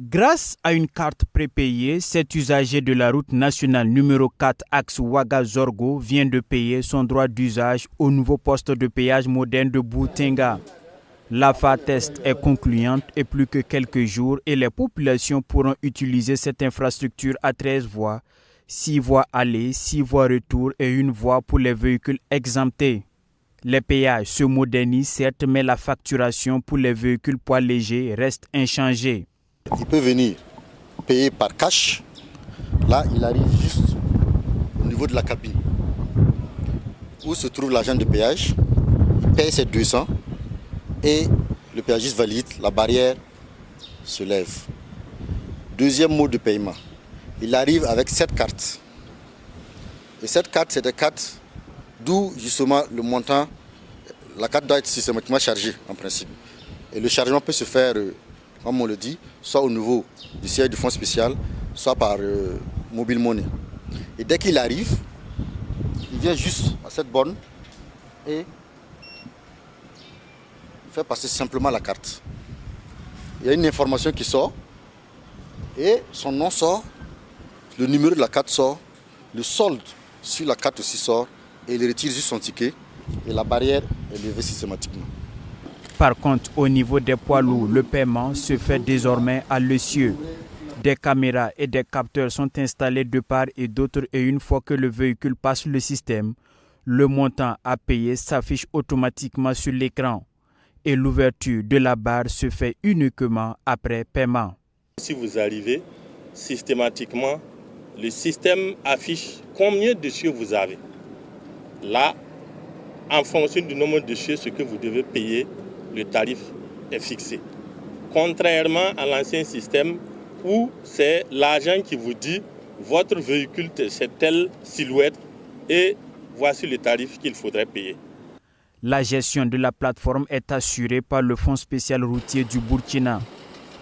Grâce à une carte prépayée, cet usager de la route nationale numéro 4 axe Ouaga-Zorgo vient de payer son droit d'usage au nouveau poste de péage moderne de Boutenga. La phase test est concluante et plus que quelques jours et les populations pourront utiliser cette infrastructure à 13 voies, 6 voies aller, 6 voies retour et une voie pour les véhicules exemptés. Les péages se modernisent certes, mais la facturation pour les véhicules poids légers reste inchangée. Il peut venir payer par cash. Là, il arrive juste au niveau de la cabine où se trouve l'agent de péage. Il paye ses 200 et le péagiste valide, la barrière se lève. Deuxième mode de paiement. Il arrive avec cette carte. Et cette carte, c'est des cartes d'où justement le montant, la carte doit être systématiquement chargée en principe. Et le chargement peut se faire, comme on le dit, soit au niveau du siège du fonds spécial, soit par mobile money. Et dès qu'il arrive, il vient juste à cette borne et il fait passer simplement la carte. Il y a une information qui sort et son nom sort, le numéro de la carte sort, le solde sur la carte aussi sort et il retire juste son ticket et la barrière est levée systématiquement. Par contre, au niveau des poids lourds, le paiement se fait désormais à l'essieu. Des caméras et des capteurs sont installés de part et d'autre et une fois que le véhicule passe le système, le montant à payer s'affiche automatiquement sur l'écran et l'ouverture de la barre se fait uniquement après paiement. Si vous arrivez, systématiquement, le système affiche combien de d'essieux vous avez. Là, en fonction du nombre de d'essieux, ce que vous devez payer, le tarif est fixé. Contrairement à l'ancien système où c'est l'agent qui vous dit votre véhicule c'est telle silhouette et voici le tarif qu'il faudrait payer. La gestion de la plateforme est assurée par le Fonds spécial routier du Burkina.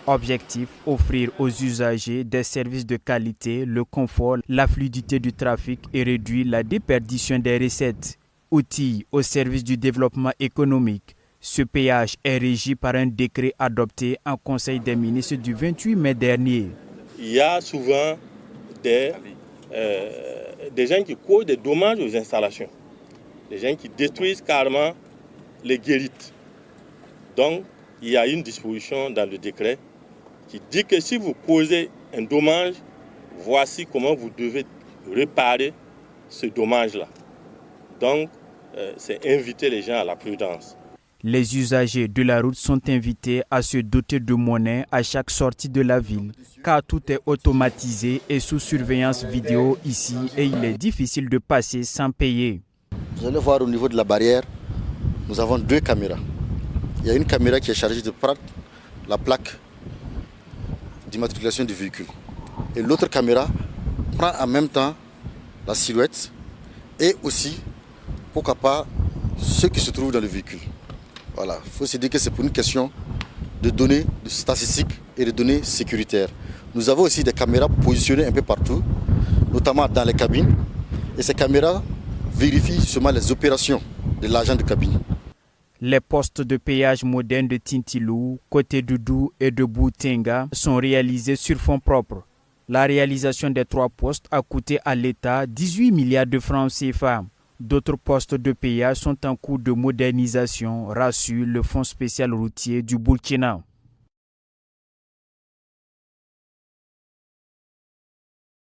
Objectif, offrir aux usagers des services de qualité, le confort, la fluidité du trafic et réduire la déperdition des recettes. Outil au service du développement économique. Ce péage est régi par un décret adopté en Conseil des ministres du 28 mai dernier. Il y a souvent des gens qui causent des dommages aux installations, des gens qui détruisent carrément les guérites. Donc, il y a une disposition dans le décret qui dit que si vous causez un dommage, voici comment vous devez réparer ce dommage-là. Donc, c'est inviter les gens à la prudence. Les usagers de la route sont invités à se doter de monnaie à chaque sortie de la ville, car tout est automatisé et sous surveillance vidéo ici et il est difficile de passer sans payer. Vous allez voir au niveau de la barrière, nous avons 2 caméras. Il y a une caméra qui est chargée de prendre la plaque d'immatriculation du véhicule. Et l'autre caméra prend en même temps la silhouette et aussi, pourquoi pas, ceux qui se trouvent dans le véhicule. Voilà, il faut se dire que c'est pour une question de données de statistiques et de données sécuritaires. Nous avons aussi des caméras positionnées un peu partout, notamment dans les cabines. Et ces caméras vérifient seulement les opérations de l'agent de cabine. Les postes de péage modernes de Tintilou, Côté Doudou et de Boutenga sont réalisés sur fonds propres. La réalisation des 3 postes a coûté à l'État 18 milliards de francs CFA. D'autres postes de péage sont en cours de modernisation, rassure le Fonds spécial routier du Burkina.